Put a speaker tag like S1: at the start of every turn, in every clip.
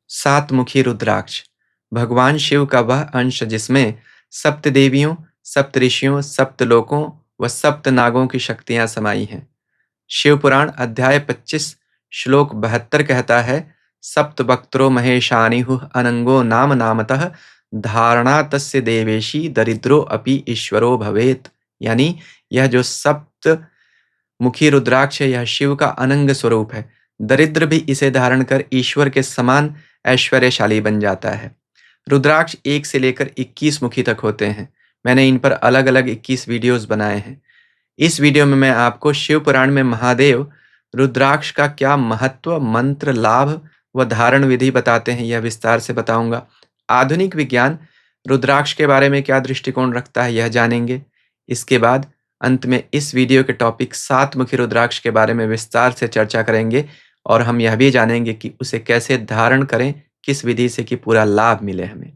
S1: सातमुखी रुद्राक्ष भगवान शिव का वह अंश जिसमें सप्त देवियों, सप्त ऋषियों, सप्त लोकों व सप्त नागों की शक्तियां समाई हैं। शिव पुराण अध्याय 25 श्लोक 72 कहता है, सप्त वक्त्रो महेशानिहुः अनंगो नाम नामतः धारणा तस्य देवेशी दरिद्रो अपि ईश्वरो भवेत। यानी यह जो सप्त मुखी रुद्राक्ष है, यह शिव का अनंग स्वरूप है। दरिद्र भी इसे धारण कर ईश्वर के समान ऐश्वर्यशाली बन जाता है। रुद्राक्ष 1 से लेकर 21 मुखी तक होते हैं। मैंने इन पर अलग अलग 21 वीडियोस बनाए हैं। इस वीडियो में मैं आपको शिव पुराण में महादेव रुद्राक्ष का क्या महत्व, मंत्र, लाभ व धारण विधि बताते हैं, यह विस्तार से बताऊंगा। आधुनिक विज्ञान रुद्राक्ष के बारे में क्या दृष्टिकोण रखता है, यह जानेंगे। इसके बाद अंत में इस वीडियो के टॉपिक सातमुखी रुद्राक्ष के बारे में विस्तार से चर्चा करेंगे और हम यह भी जानेंगे कि उसे कैसे धारण करें, किस विधि से कि पूरा लाभ मिले हमें।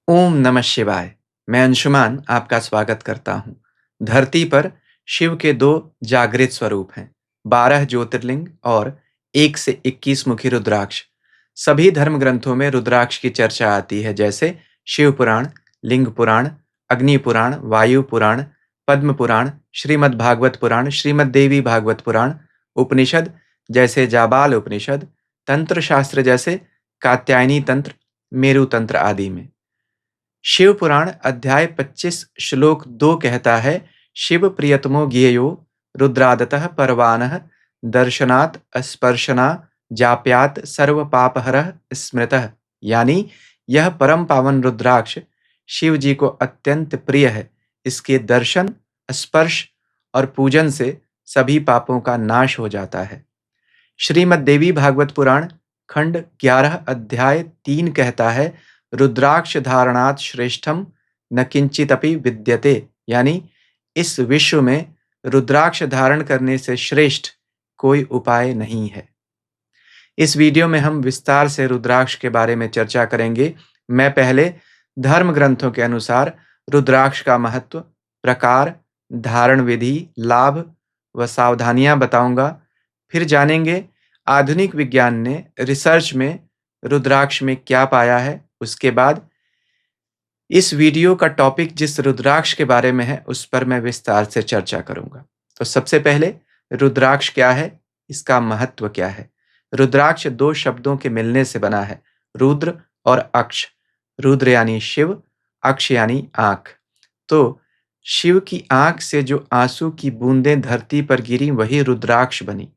S1: ओम नमः शिवाय। मैं अंशुमान आपका स्वागत करता हूँ। धरती पर शिव के 2 जागृत स्वरूप हैं, 12 ज्योतिर्लिंग और 1 से 21 मुखी रुद्राक्ष। सभी धर्म ग्रंथों में रुद्राक्ष की चर्चा आती है, जैसे शिव पुराण, लिंग पुराण, अग्नि पुराण, वायु पुराण, पद्म पुराण, श्रीमद् भागवत पुराण, श्रीमद् देवी भागवत पुराण, उपनिषद जैसे जाबाल उपनिषद, तंत्र शास्त्र जैसे कात्यायनी तंत्र, मेरु तंत्र आदि में। शिव पुराण अध्याय 25 श्लोक 2 कहता है, शिव प्रियतमो ज्ञेयो रुद्रादतः परवानः दर्शनात् स्पर्शना जाप्यात सर्व पापहरः स्मृतः। यानी यह परम पावन रुद्राक्ष शिव जी को अत्यंत प्रिय है। इसके दर्शन, स्पर्श और पूजन से सभी पापों का नाश हो जाता है। श्रीमद् देवी भागवत पुराण खंड 11 अध्याय 3 कहता है, रुद्राक्ष धारणात् श्रेष्ठम न किंचिदपि विद्यते। यानी इस विश्व में रुद्राक्ष धारण करने से श्रेष्ठ कोई उपाय नहीं है। इस वीडियो में हम विस्तार से रुद्राक्ष के बारे में चर्चा करेंगे। मैं पहले धर्म ग्रंथों के अनुसार रुद्राक्ष का महत्व, प्रकार, धारण विधि, लाभ व सावधानियां बताऊंगा। फिर जानेंगे आधुनिक विज्ञान ने रिसर्च में रुद्राक्ष में क्या पाया है। उसके बाद इस वीडियो का टॉपिक जिस रुद्राक्ष के बारे में है, उस पर मैं विस्तार से चर्चा करूंगा। तो सबसे पहले रुद्राक्ष क्या है, इसका महत्व क्या है। रुद्राक्ष 2 शब्दों के मिलने से बना है, रुद्र और अक्ष। रुद्र यानी शिव, अक्ष यानी आंख। तो शिव की आंख से जो आंसू की बूंदें धरती पर गिरी, वही रुद्राक्ष बनी।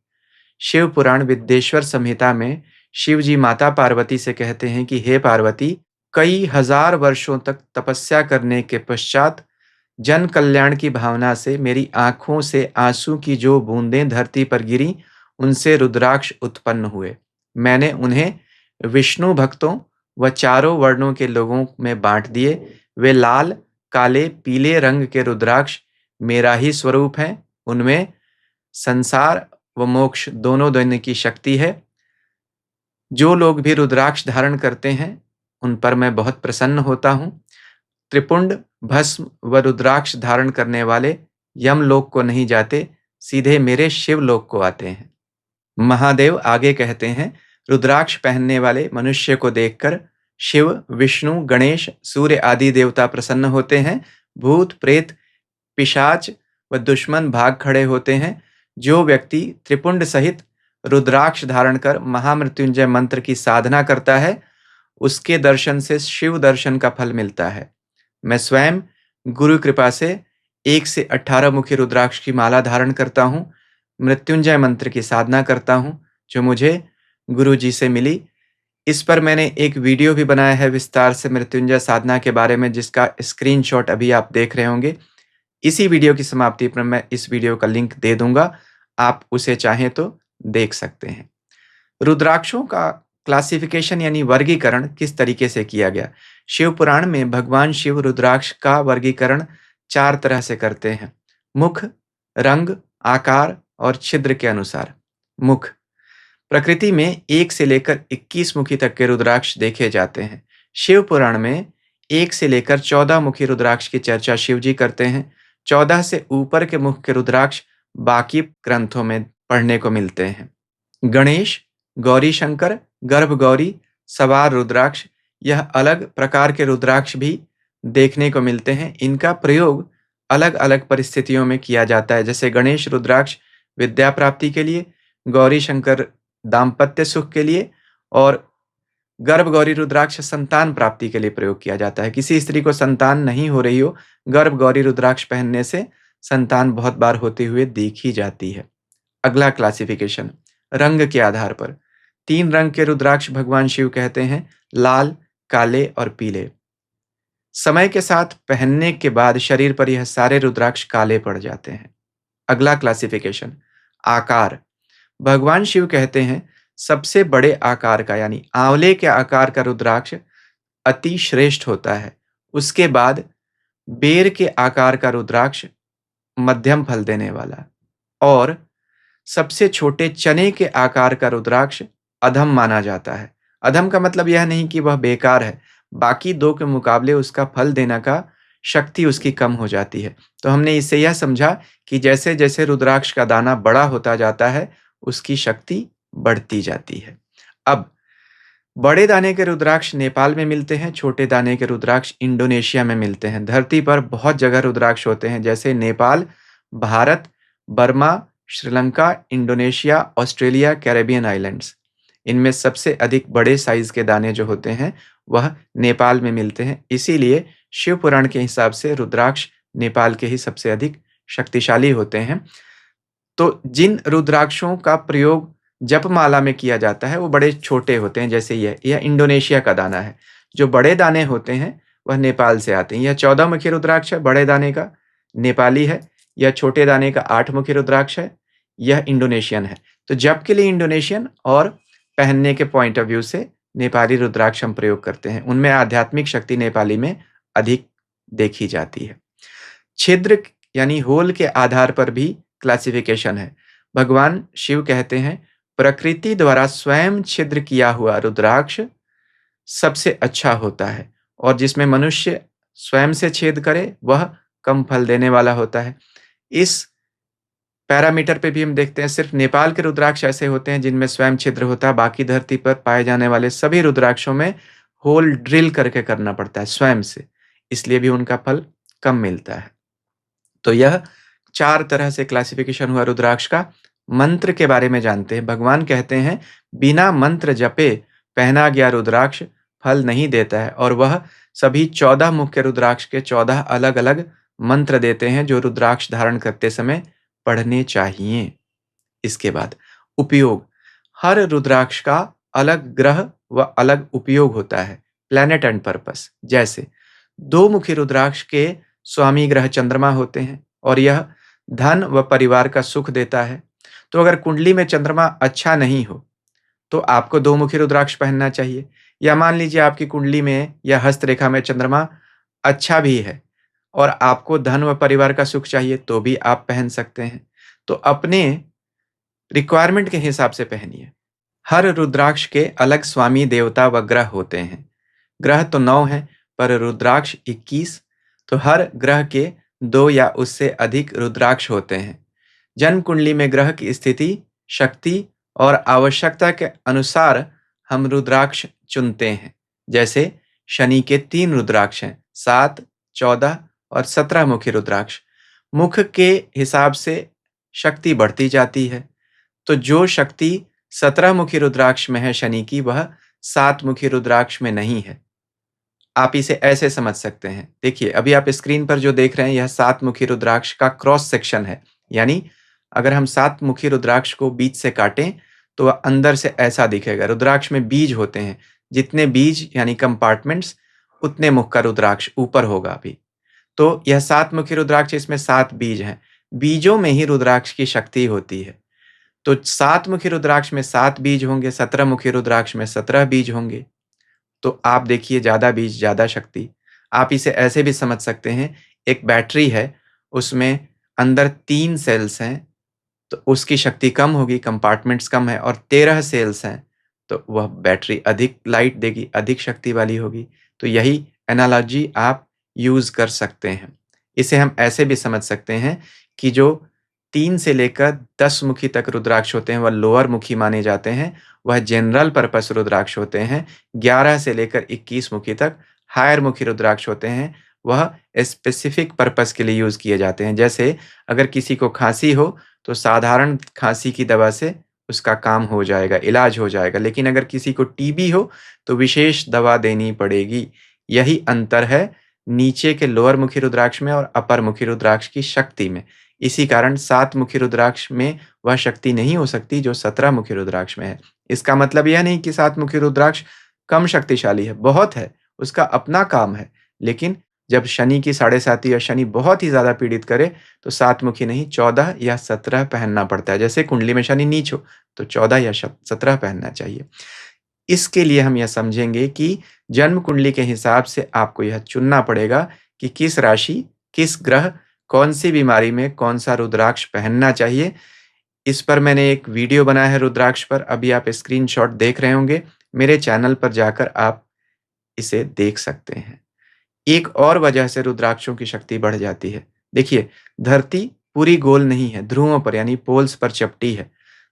S1: शिव पुराण विद्येश्वर संहिता में शिव जी माता पार्वती से कहते हैं कि हे पार्वती, कई हजार वर्षों तक तपस्या करने के पश्चात जन कल्याण की भावना से मेरी आंखों से आंसू की जो बूंदें धरती पर गिरी, उनसे रुद्राक्ष उत्पन्न हुए। मैंने उन्हें विष्णु भक्तों व चारों वर्णों के लोगों में बांट दिए। वे लाल, काले, पीले रंग के रुद्राक्ष मेरा ही स्वरूप हैं। उनमें संसार व मोक्ष दोनों देने की शक्ति है। जो लोग भी रुद्राक्ष धारण करते हैं, उन पर मैं बहुत प्रसन्न होता हूँ। त्रिपुंड, भस्म व रुद्राक्ष धारण करने वाले यमलोक को नहीं जाते, सीधे मेरे शिवलोक को आते हैं। महादेव आगे कहते हैं, रुद्राक्ष पहनने वाले मनुष्य को देखकर शिव, विष्णु, गणेश, सूर्य आदि देवता प्रसन्न होते हैं। भूत, प्रेत, पिशाच व दुश्मन भाग खड़े होते हैं। जो व्यक्ति त्रिपुंड सहित रुद्राक्ष धारण कर महामृत्युंजय मंत्र की साधना करता है, उसके दर्शन से शिव दर्शन का फल मिलता है। मैं स्वयं गुरु कृपा से 1 से 18 मुखी रुद्राक्ष की माला धारण करता हूँ। मृत्युंजय मंत्र की साधना करता हूँ, जो मुझे गुरु जी से मिली। इस पर मैंने एक वीडियो भी बनाया है विस्तार से मृत्युंजय साधना के बारे में, जिसका स्क्रीनशॉट अभी आप देख रहे होंगे। इसी वीडियो की समाप्ति पर मैं इस वीडियो का लिंक दे दूंगा, आप उसे चाहें तो देख सकते हैं। रुद्राक्षों का क्लासिफिकेशन यानी वर्गीकरण किस तरीके से किया गया। शिव पुराण में भगवान शिव रुद्राक्ष का वर्गीकरण 4 तरह से करते हैं, मुख, रंग, आकार और छिद्र के अनुसार। मुख, प्रकृति में 1 से लेकर 21 मुखी तक के रुद्राक्ष देखे जाते हैं। शिव पुराण में 1 से लेकर 14 मुखी रुद्राक्ष की चर्चा शिव जी करते हैं। 14 से ऊपर के मुख के रुद्राक्ष बाकी ग्रंथों में पढ़ने को मिलते हैं। गणेश, गौरी शंकर, गर्भ गौरी, सवार रुद्राक्ष, यह अलग प्रकार के रुद्राक्ष भी देखने को मिलते हैं। इनका प्रयोग अलग-अलग परिस्थितियों में किया जाता है। जैसे गणेश रुद्राक्ष विद्या प्राप्ति के लिए, गौरी शंकर दाम्पत्य सुख के लिए और गर्भ गौरी रुद्राक्ष संतान प्राप्ति के लिए प्रयोग किया जाता है। किसी स्त्री को संतान नहीं हो रही हो, गर्भ गौरी रुद्राक्ष पहनने से संतान बहुत बार होते हुए देखी जाती है। अगला क्लासिफिकेशन रंग के आधार पर। 3 रंग के रुद्राक्ष भगवान शिव कहते हैं, लाल, काले और पीले। समय के साथ पहनने के बाद शरीर पर यह सारे रुद्राक्ष काले पड़ जाते हैं। अगला क्लासिफिकेशन आकार। भगवान शिव कहते हैं, सबसे बड़े आकार का यानी आंवले के आकार का रुद्राक्ष अति श्रेष्ठ होता है। उसके बाद बेर के आकार का रुद्राक्ष मध्यम फल देने वाला और सबसे छोटे चने के आकार का रुद्राक्ष अधम माना जाता है। अधम का मतलब यह नहीं कि वह बेकार है, बाकी 2 के मुकाबले उसका फल देने का शक्ति उसकी कम हो जाती है। तो हमने इससे यह समझा कि जैसे जैसे रुद्राक्ष का दाना बड़ा होता जाता है, उसकी शक्ति बढ़ती जाती है। अब बड़े दाने के रुद्राक्ष नेपाल में मिलते हैं, छोटे दाने के रुद्राक्ष इंडोनेशिया में मिलते हैं। धरती पर बहुत जगह रुद्राक्ष होते हैं, जैसे Nepal, Bharat, Burma, Sri Lanka, Indonesia, Australia, Caribbean islands. इनमें सबसे अधिक बड़े साइज के दाने जो होते हैं वह नेपाल में मिलते हैं। इसीलिए शिव पुराण के हिसाब से रुद्राक्ष नेपाल के ही सबसे अधिक शक्तिशाली होते हैं। तो जिन रुद्राक्षों का प्रयोग जपमाला में किया जाता है वो बड़े छोटे होते हैं, जैसे यह इंडोनेशिया का दाना है। जो बड़े दाने होते हैं वह नेपाल से आते हैं। यह 14 मुखी रुद्राक्ष है, बड़े दाने का नेपाली है। यह छोटे दाने का 8 मुखी रुद्राक्ष है, यह इंडोनेशियन है। तो जप के लिए इंडोनेशियन और पहनने के पॉइंट ऑफ व्यू से नेपाली रुद्राक्ष हम प्रयोग करते हैं। उनमें आध्यात्मिक शक्ति नेपाली में अधिक देखी जाती है। छिद्र यानी होल के आधार पर भी क्लासिफिकेशन है। भगवान शिव कहते हैं, प्रकृति द्वारा स्वयं छिद्र किया हुआ रुद्राक्ष सबसे अच्छा होता है और जिसमें मनुष्य स्वयं से छेद करे वह कम फल देने वाला होता है। इस पैरामीटर पे भी हम देखते हैं, सिर्फ नेपाल के रुद्राक्ष ऐसे होते हैं जिनमें स्वयं छिद्र होता है। बाकी धरती पर पाए जाने वाले सभी रुद्राक्षों में होल ड्रिल करके करना पड़ता है स्वयं से, इसलिए भी उनका फल कम मिलता है। तो यह 4 तरह से क्लासिफिकेशन हुआ रुद्राक्ष का। मंत्र के बारे में जानते हैं। भगवान कहते हैं, बिना मंत्र जपे पहना गया रुद्राक्ष फल नहीं देता है और वह सभी 14 मुख्य रुद्राक्ष के 14 अलग-अलग मंत्र देते हैं जो रुद्राक्ष धारण करते समय पढ़ने चाहिए। इसके बाद उपयोग। हर रुद्राक्ष का अलग ग्रह व अलग उपयोग होता है, प्लैनेट एंड पर्पस। जैसे 2 मुखी रुद्राक्ष के स्वामी ग्रह चंद्रमा होते हैं और यह धन व परिवार का सुख देता है। तो अगर कुंडली में चंद्रमा अच्छा नहीं हो तो आपको 2 मुखी रुद्राक्ष पहनना चाहिए। या मान लीजिए आपकी कुंडली में या हस्तरेखा में चंद्रमा अच्छा भी है और आपको धन व परिवार का सुख चाहिए तो भी आप पहन सकते हैं। तो अपने रिक्वायरमेंट के हिसाब से पहनिए। हर रुद्राक्ष के अलग स्वामी देवता व ग्रह होते हैं। ग्रह तो 9 हैं पर रुद्राक्ष 21। तो हर ग्रह के 2 या उससे अधिक रुद्राक्ष होते हैं। जन्म कुंडली में ग्रह की स्थिति, शक्ति और आवश्यकता के अनुसार हम रुद्राक्ष चुनते हैं। जैसे शनि के 3 रुद्राक्ष हैं, 7, 14 और 17 मुखी रुद्राक्ष। मुख के हिसाब से शक्ति बढ़ती जाती है। तो जो शक्ति 17 मुखी रुद्राक्ष में है शनि की, वह 7 मुखी रुद्राक्ष में नहीं है। आप इसे ऐसे समझ सकते हैं। देखिए अभी आप स्क्रीन पर जो देख रहे हैं यह 7 मुखी रुद्राक्ष का क्रॉस सेक्शन है। यानी अगर हम 7 मुखी रुद्राक्ष को बीच से काटें तो वह अंदर से ऐसा दिखेगा। रुद्राक्ष में बीज होते हैं, जितने बीज यानी कंपार्टमेंट्स उतने मुख का रुद्राक्ष ऊपर होगा अभी। तो यह 7 मुखी रुद्राक्ष, इसमें 7 बीज हैं। बीजों में ही रुद्राक्ष की शक्ति होती है। तो 7 मुखी रुद्राक्ष में 7 बीज होंगे, 17 मुखी रुद्राक्ष में 17 बीज होंगे। तो आप देखिए ज़्यादा बीज ज़्यादा शक्ति। आप इसे ऐसे भी समझ सकते हैं, एक बैटरी है, उसमें अंदर 3 सेल्स हैं तो उसकी शक्ति कम होगी, कंपार्टमेंट्स कम है, और 13 सेल्स हैं तो वह बैटरी अधिक लाइट देगी, अधिक शक्ति वाली होगी। तो यही एनालॉजी आप यूज़ कर सकते हैं। इसे हम ऐसे भी समझ सकते हैं कि जो 3 से लेकर 10 मुखी तक रुद्राक्ष होते हैं वह लोअर मुखी माने जाते हैं, वह जनरल पर्पस रुद्राक्ष होते हैं। 11 से लेकर 21 मुखी तक हायर मुखी रुद्राक्ष होते हैं, वह स्पेसिफिक पर्पस के लिए यूज़ किए जाते हैं। जैसे अगर किसी को खाँसी हो तो साधारण खाँसी की दवा से उसका काम हो जाएगा, इलाज हो जाएगा। लेकिन अगर किसी को टीबी हो तो विशेष दवा देनी पड़ेगी। यही अंतर है नीचे के लोअर मुखी रुद्राक्ष में और अपर मुखी रुद्राक्ष की शक्ति में। इसी कारण 7 मुखी रुद्राक्ष में वह शक्ति नहीं हो सकती जो 17 मुखी रुद्राक्ष में है। इसका मतलब यह नहीं कि 7 मुखी रुद्राक्ष कम शक्तिशाली है, बहुत है, उसका अपना काम है। लेकिन जब शनि की साढ़ेसाती या शनि बहुत ही ज़्यादा पीड़ित करे तो 7 मुखी नहीं 14 या 17 पहनना पड़ता है। जैसे कुंडली में शनि नीच हो तो 14 या 17 पहनना चाहिए। इसके लिए हम यह समझेंगे कि जन्म कुंडली के हिसाब से आपको यह चुनना पड़ेगा कि किस राशि, किस ग्रह, कौन-सी बीमारी में कौन-सा रुद्राक्ष पहनना चाहिए। इस पर मैंने एक वीडियो बनाया है रुद्राक्ष पर, अभी आप स्क्रीनशॉट देख रहे होंगे। मेरे चैनल पर जाकर आप इसे देख सकते हैं। एक और वजह से रुद्राक्षों की शक्ति बढ़ जाती है। देखिए, धरती पूरी गोल नहीं है, ध्रुवों पर यानी पोल्स पर चपटी है।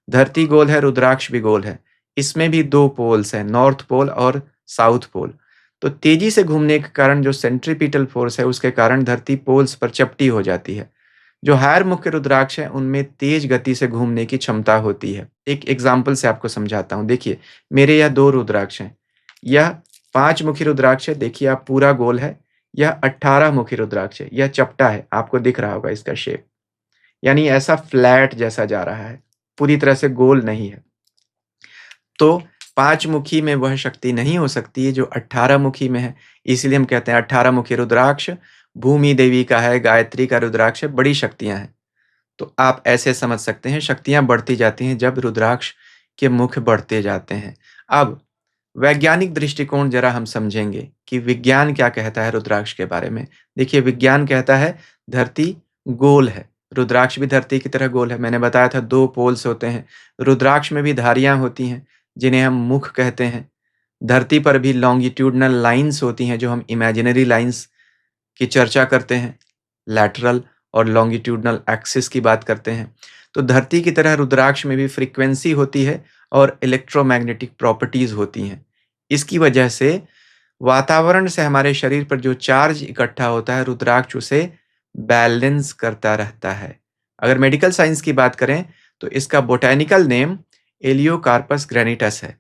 S1: धरती गोल है, रुद्राक्ष भी गोल है। इसमें भी 2 पोल्स हैं, नॉर्थ पोल और साउथ पोल। तो तेजी से घूमने के कारण जो सेंट्रीपिटल फोर्स है, उसके कारण धरती पोल्स पर चपटी हो जाती है। जो हायर मुख्य रुद्राक्ष है, उनमें तेज गति से घूमने की क्षमता होती है। एक एग्ज़ाम्पल से आपको समझाता हूँ। देखिए, मेरे यह 2 रुद्राक्ष हैं। यह 5 मुखी रुद्राक्ष है, देखिए आप पूरा गोल है। यह 18 मुखी रुद्राक्ष है, यह चपटा है, आपको दिख रहा होगा इसका शेप। यानी ऐसा फ्लैट जैसा जा रहा है, पूरी तरह से गोल नहीं है। तो 5 मुखी में वह शक्ति नहीं हो सकती है जो 18 मुखी में है। इसलिए हम कहते हैं 18 मुखी रुद्राक्ष भूमि देवी का है, गायत्री का रुद्राक्ष है, बड़ी शक्तियाँ हैं। तो आप ऐसे समझ सकते हैं शक्तियाँ बढ़ती जाती हैं जब रुद्राक्ष के मुख बढ़ते जाते हैं। अब वैज्ञानिक दृष्टिकोण ज़रा हम समझेंगे कि विज्ञान क्या कहता है रुद्राक्ष के बारे में। देखिए, विज्ञान कहता है धरती गोल है, रुद्राक्ष भी धरती की तरह गोल है। मैंने बताया था 2 पोल्स होते हैं। रुद्राक्ष में भी धारियाँ होती हैं जिन्हें हम मुख कहते हैं। धरती पर भी लॉन्गिट्यूडिनल लाइन्स होती हैं जो हम इमेजिनरी लाइन्स की चर्चा करते हैं। लैटरल और लॉन्गिट्यूडिनल एक्सिस की बात करते हैं। तो धरती की तरह रुद्राक्ष में भी फ्रीक्वेंसी होती है और इलेक्ट्रोमैग्नेटिक प्रॉपर्टीज़ होती हैं। इसकी वजह से वातावरण से हमारे शरीर पर जो चार्ज इकट्ठा होता है, रुद्राक्ष उसे बैलेंस करता रहता है। अगर मेडिकल साइंस की बात करें तो इसका बोटैनिकल नेम एलियोकार्पस ग्रैनिटस है।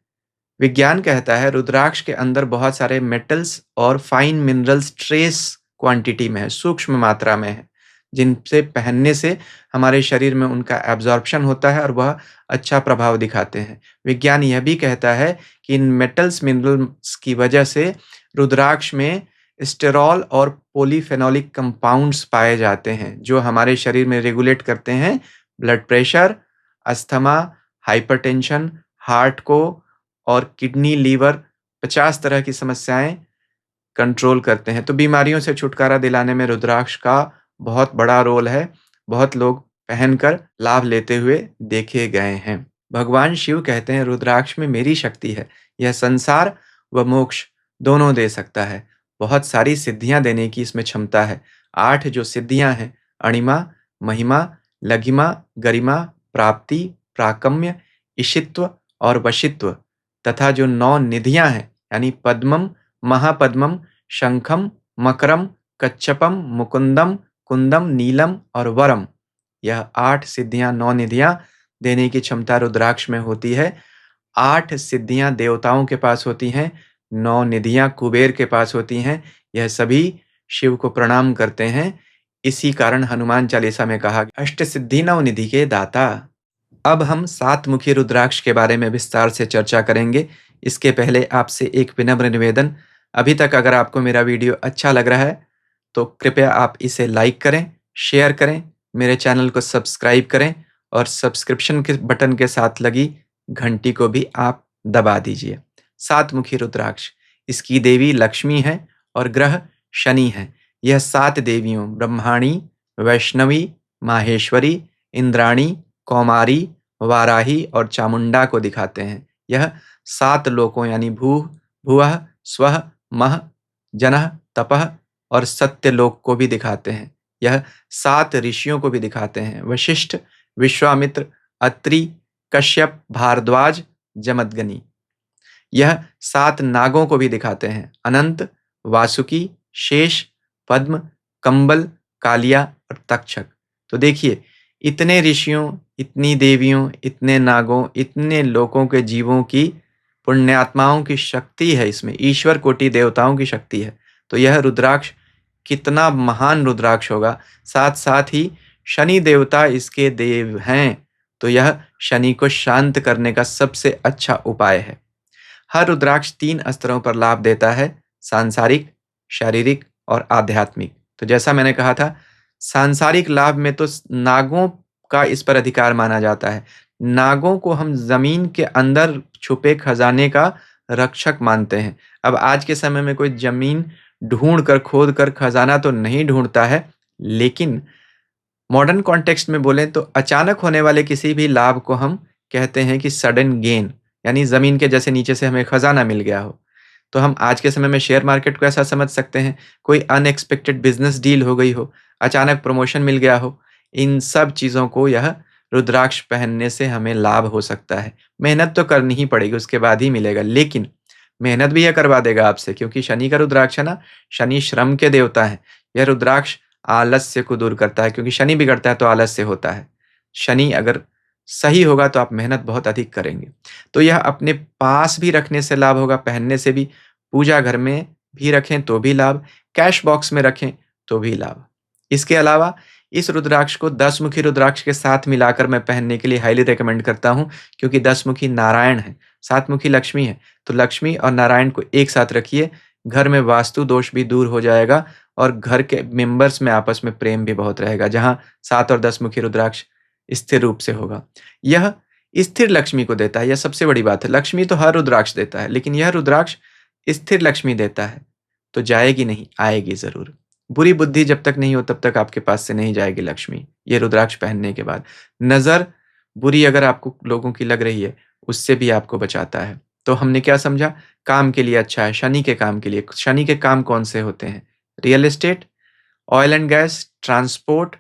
S1: विज्ञान कहता है रुद्राक्ष के अंदर बहुत सारे मेटल्स और फाइन मिनरल्स ट्रेस क्वांटिटी में है, सूक्ष्म मात्रा में है, जिनसे पहनने से हमारे शरीर में उनका एब्जॉर्प्शन होता है और वह अच्छा प्रभाव दिखाते हैं। विज्ञान यह भी कहता है कि इन मेटल्स मिनरल्स की वजह से रुद्राक्ष में स्टेरॉल और पॉलीफेनोलिक कंपाउंड्स पाए जाते हैं जो हमारे शरीर में रेगुलेट करते हैं blood pressure, asthma, hypertension, heart को और किडनी, लीवर 50 तरह की समस्याएं कंट्रोल करते हैं। तो बीमारियों से छुटकारा दिलाने में रुद्राक्ष का बहुत बड़ा रोल है। बहुत लोग पहनकर लाभ लेते हुए देखे गए हैं। भगवान शिव कहते हैं रुद्राक्ष में मेरी शक्ति है, यह संसार व मोक्ष दोनों दे सकता है। बहुत सारी सिद्धियां देने की इसमें क्षमता है। 8 जो सिद्धियां हैं, अणिमा, महिमा, लघिमा, गरिमा, प्राप्ति, प्राकम्य, ईशित्व और वशित्व तथा जो 9 निधियां हैं यानी पद्मम, महापद्मम, शंखम, मकरम, कच्छपम, मुकुंदम, कुंदम, नीलम और वरम, यह 8 सिद्धियां, 9 निधियां देने की क्षमता रुद्राक्ष में होती है। 8 सिद्धियां देवताओं के पास होती हैं, 9 निधियां कुबेर के पास होती हैं। यह सभी शिव को प्रणाम करते हैं। इसी कारण हनुमान चालीसा में कहा अष्ट सिद्धि नव निधि के दाता। अब हम 7 मुखी रुद्राक्ष के बारे में विस्तार से चर्चा करेंगे। इसके पहले आपसे एक विनम्र निवेदन, अभी तक अगर आपको मेरा वीडियो अच्छा लग रहा है तो कृपया आप इसे लाइक करें, शेयर करें, मेरे चैनल को सब्सक्राइब करें और सब्सक्रिप्शन के बटन के साथ लगी घंटी को भी आप दबा दीजिए। 7 मुखी रुद्राक्ष, इसकी देवी लक्ष्मी है और ग्रह शनि है। यह 7 देवियों ब्रह्माणी, वैष्णवी, माहेश्वरी, इंद्राणी, कौमारी, वाराही और चामुंडा को दिखाते हैं। यह 7 लोकों यानी भूः, भुवः, स्वः, मह, जनः, तपः और सत्यलोक को भी दिखाते हैं। यह 7 ऋषियों को भी दिखाते हैं, वशिष्ठ, विश्वामित्र, अत्रि, कश्यप, भारद्वाज, जमदग्नि। यह 7 नागों को भी दिखाते हैं, अनंत, वासुकी, शेष, पद्म, कंबल, कालिया और तक्षक। तो देखिए, इतने ऋषियों, इतनी देवियों, इतने नागों, इतने लोकों के जीवों की, पुण्यात्माओं की शक्ति है इसमें, ईश्वर कोटि देवताओं की शक्ति है। तो यह रुद्राक्ष कितना महान रुद्राक्ष होगा। साथ साथ ही शनि देवता इसके देव हैं, तो यह शनि को शांत करने का सबसे अच्छा उपाय है। हर रुद्राक्ष 3 स्तरों पर लाभ देता है, सांसारिक, शारीरिक और आध्यात्मिक। तो जैसा मैंने कहा था, सांसारिक लाभ में तो नागों का इस पर अधिकार माना जाता है। नागों को हम जमीन के अंदर छुपे खजाने का रक्षक मानते हैं। अब आज के समय में कोई जमीन ढूंढ कर, खोद कर खजाना तो नहीं ढूंढता है, लेकिन मॉडर्न कॉन्टेक्स्ट में बोलें तो अचानक होने वाले किसी भी लाभ को हम कहते हैं कि सडन गेन, यानी जमीन के जैसे नीचे से हमें खजाना मिल गया हो। तो हम आज के समय में शेयर मार्केट को ऐसा समझ सकते हैं, कोई अनएक्सपेक्टेड बिजनेस डील हो गई हो, अचानक प्रमोशन मिल गया हो। इन सब चीज़ों को यह रुद्राक्ष पहनने से हमें लाभ हो सकता है। मेहनत तो करनी ही पड़ेगी, उसके बाद ही मिलेगा, लेकिन मेहनत भी यह करवा देगा आपसे, क्योंकि शनि का रुद्राक्ष है ना, शनि श्रम के देवता है। यह रुद्राक्ष आलस्य को दूर करता है, क्योंकि शनि बिगड़ता है तो आलस्य होता है। शनि अगर सही होगा तो आप मेहनत बहुत अधिक करेंगे। तो यह अपने पास भी रखने से लाभ होगा, पहनने से भी, पूजा घर में भी रखें तो भी लाभ, कैश बॉक्स में रखें तो भी लाभ। इसके अलावा इस रुद्राक्ष को 10 मुखी रुद्राक्ष के साथ मिलाकर मैं पहनने के लिए हाईली रिकमेंड करता हूँ, क्योंकि 10 मुखी नारायण है, 7 मुखी लक्ष्मी है। तो लक्ष्मी और नारायण को एक साथ रखिए, घर में वास्तु दोष भी दूर हो जाएगा और घर के मेंबर्स में आपस में प्रेम भी बहुत रहेगा, जहाँ 7 और 10 मुखी रुद्राक्ष स्थिर रूप से होगा। यह स्थिर लक्ष्मी को देता है, यह सबसे बड़ी बात है। लक्ष्मी तो हर रुद्राक्ष देता है, लेकिन यह रुद्राक्ष स्थिर लक्ष्मी देता है, तो जाएगी नहीं, आएगी ज़रूर। बुरी बुद्धि जब तक नहीं हो तब तक आपके पास से नहीं जाएगी लक्ष्मी, ये रुद्राक्ष पहनने के बाद। नज़र बुरी अगर आपको लोगों की लग रही है, उससे भी आपको बचाता है। तो हमने क्या समझा? काम के लिए अच्छा है, शनि के काम के लिए। शनि के काम कौन से होते हैं? Real estate, oil and gas, transport,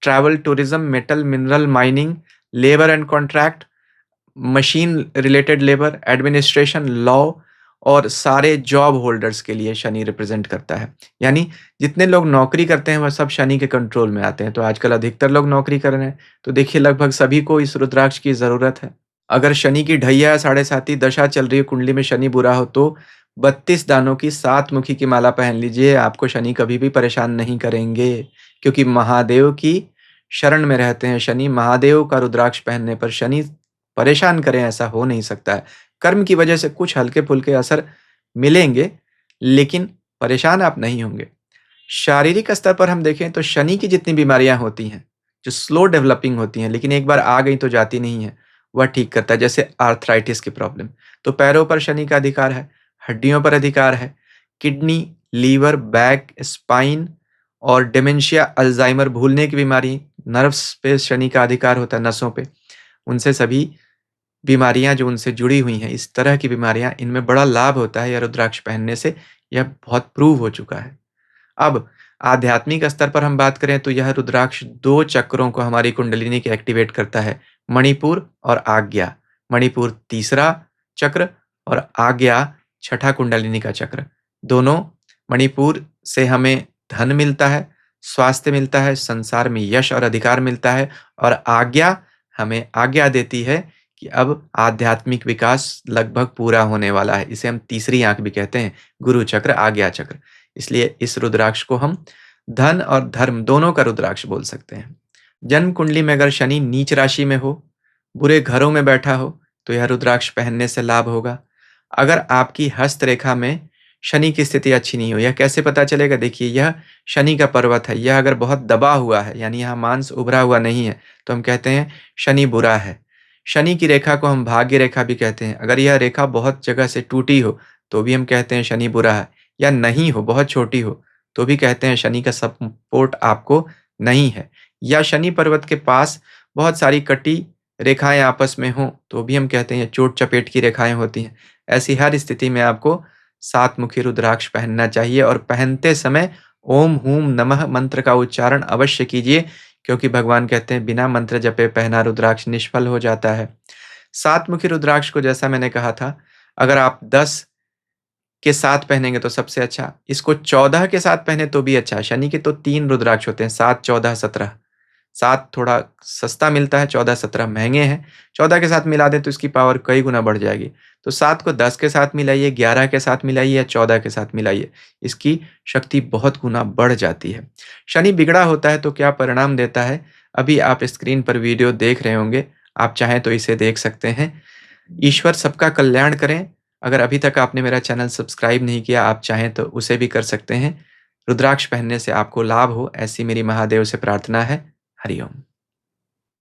S1: travel, tourism, metal, mineral, mining, labour and contract, machine related labour, administration, law और सारे जॉब होल्डर्स के लिए शनि रिप्रेजेंट करता है। यानी जितने लोग नौकरी करते हैं वह सब शनि के कंट्रोल में आते हैं। तो आजकल अधिकतर लोग नौकरी कर रहे हैं, तो देखिए लगभग सभी को इस रुद्राक्ष की ज़रूरत है। अगर शनि की ढैया साढ़े साती दशा चल रही है, कुंडली में शनि बुरा हो, तो 32 दानों की 7 मुखी की माला पहन लीजिए, आपको शनि कभी भी परेशान नहीं करेंगे, क्योंकि महादेव की शरण में रहते हैं शनि। महादेव का रुद्राक्ष पहनने पर शनि परेशान करें ऐसा हो नहीं सकता है। कर्म की वजह से कुछ हल्के-फुल्के असर मिलेंगे, लेकिन परेशान आप नहीं होंगे। शारीरिक स्तर पर हम देखें तो शनि की जितनी बीमारियाँ होती हैं, जो स्लो डेवलपिंग होती हैं, लेकिन एक बार आ गई तो जाती नहीं है, वह ठीक करता है। जैसे आर्थराइटिस की प्रॉब्लम, तो पैरों पर शनि का अधिकार है, हड्डियों पर अधिकार है, किडनी, लीवर, बैक, स्पाइन और डिमेंशिया, अल्जाइमर, भूलने की बीमारी, नर्व्स पे शनि का अधिकार होता है, नसों पे। उनसे सभी बीमारियाँ जो उनसे जुड़ी हुई हैं, इस तरह की बीमारियाँ, इनमें बड़ा लाभ होता है यह रुद्राक्ष पहनने से, यह बहुत प्रूव हो चुका है। अब आध्यात्मिक स्तर पर हम बात करें तो यह रुद्राक्ष 2 चक्रों को हमारी कुंडलिनी के एक्टिवेट करता है, मणिपुर और आज्ञा। मणिपुर तीसरा चक्र और आज्ञा छठा कुंडलिनी का चक्र। दोनों, मणिपुर से हमें धन मिलता है, स्वास्थ्य मिलता है, संसार में यश और अधिकार मिलता है, और आज्ञा हमें आज्ञा देती है कि अब आध्यात्मिक विकास लगभग पूरा होने वाला है। इसे हम तीसरी आँख भी कहते हैं, गुरु चक्र, आज्ञा चक्र। इसलिए इस रुद्राक्ष को हम धन और धर्म दोनों का रुद्राक्ष बोल सकते हैं। जन्म कुंडली में अगर शनि नीच राशि में हो, बुरे घरों में बैठा हो, तो यह रुद्राक्ष पहनने से लाभ होगा। अगर आपकी हस्त रेखा में शनि की स्थिति अच्छी नहीं हो, यह कैसे पता चलेगा? देखिए, यह शनि का पर्वत है, यह अगर बहुत दबा हुआ है, यानी यहाँ मांस उभरा हुआ नहीं है, तो हम कहते हैं शनि बुरा है। शनि की रेखा को हम भाग्य रेखा भी कहते हैं। अगर यह रेखा बहुत जगह से टूटी हो, तो भी हम कहते हैं शनि बुरा है, या नहीं हो, बहुत छोटी हो, तो भी कहते हैं शनि का सपोर्ट आपको नहीं है। या शनि पर्वत के पास बहुत सारी कटी रेखाएं आपस में हों, तो भी हम कहते हैं चोट चपेट की रेखाएं होती हैं। ऐसी हर स्थिति में आपको 7 मुखी रुद्राक्ष पहनना चाहिए, और पहनते समय ओम हूम नमः मंत्र का उच्चारण अवश्य कीजिए, क्योंकि भगवान कहते हैं बिना मंत्र जपे पहना रुद्राक्ष निष्फल हो जाता है। सात मुखी रुद्राक्ष को जैसा मैंने कहा था, अगर आप 10 के साथ पहनेंगे तो सबसे अच्छा, इसको 14 के साथ पहने तो भी अच्छा। शनि के तो 3 रुद्राक्ष होते हैं, 7, 14, 17। 7 थोड़ा सस्ता मिलता है, 14, 17 महँगे हैं। 14 के साथ मिला दें तो इसकी पावर कई गुना बढ़ जाएगी। तो 7 को 10 के साथ मिलाइए, 11 के साथ मिलाइए या 14 के साथ मिलाइए। इसकी शक्ति बहुत गुना बढ़ जाती है। शनि बिगड़ा होता है तो क्या परिणाम देता है, अभी आप स्क्रीन पर वीडियो देख रहे होंगे। आप चाहें तो इसे देख सकते हैं। ईश्वर सबका कल्याण करें। अगर अभी तक आपने मेरा चैनल सब्सक्राइब नहीं किया, आप चाहें तो उसे भी कर सकते हैं। रुद्राक्ष पहनने से आपको लाभ हो, ऐसी मेरी महादेव से प्रार्थना है। हरि ओम।